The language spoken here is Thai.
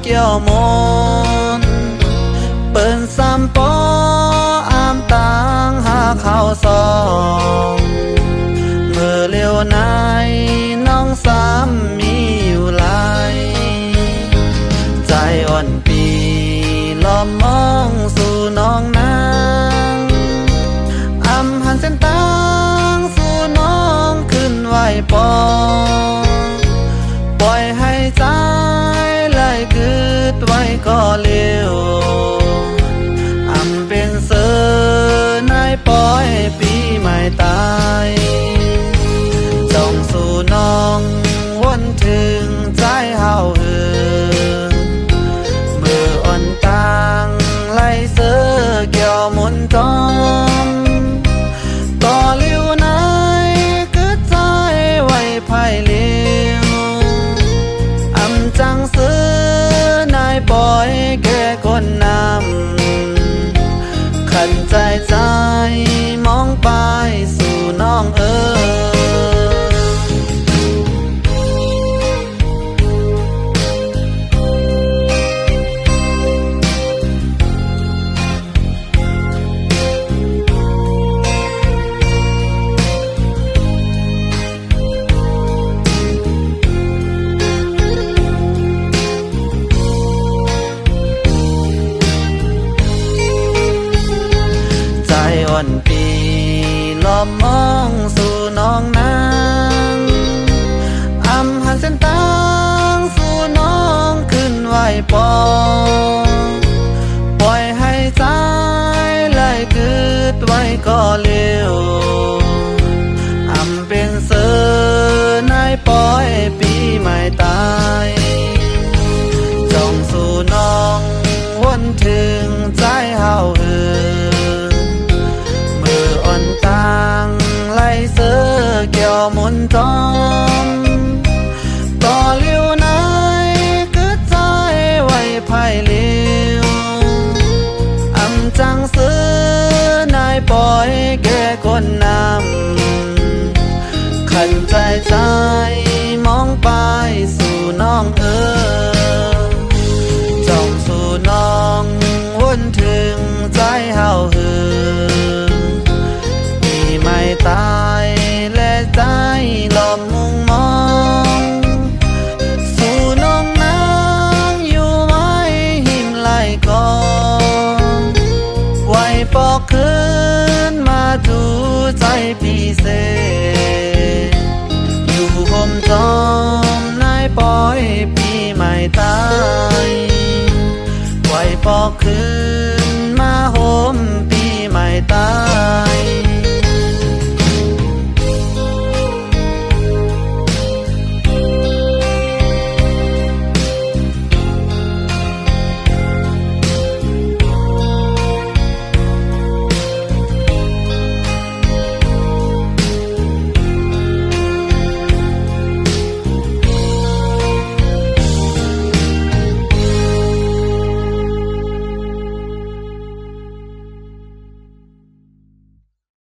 เกี่ยวมนเปิ้นซ้ำปออามต่างหาข้าวซองเมื่อเร็วนายน้องสามมีอยู่หลายใจอ่อนปีล้อมมองสู่น้องนางอำหันเส้นตางสู่น้องขึ้นไหวปอปล่อยให้ใจไหลคืดไว้ก็เลี้ยวอำเป็นเสือนายปล่อยปีไม่ตายจ้องสู่น้องวนถึงใจเฮาเหือมืออ่อนตางไล่เสือเกี่ยวมุนจอมต่อเลี้ยวนายคืดใจไว้ภายเลี้ยวอำจังเสือนายปล่อยแก่คนนำขันใจใจมองไปสู่น้องใจอ่อนปีล้อมมองสู่น้องนางอำหันเส้นตางสู่น้องขึ้นไหวปอปล่อยให้ใจไหลคืดไว้ก็เลี้ยวอำเป็นเสือนายปล่อยปีไม่ตายจ้องสู่น้องวนถึงใจเฮาเหือมืออ่อนตางไล่เสือเกี่ยวมุนจอมต่อเลี้ยวนายคืดใจไว้ภายเลี้ยวอำจังเสือนายปล่อยแก่คนนำขันใจใจมองไปสู่น้องจ้องสู่น้องวนถึงใจเฮาเหือปีไม่ตายและใจล้อมมุ่งมองสู่น้องนางอยู่ไว้หิมไหลกองไหวปอกคืนมาดูใจพี่เสอยู่ห่มจอมนายปล่อยปีไม่ตายไหวปอกคืนมาห่มปีไม่ตาย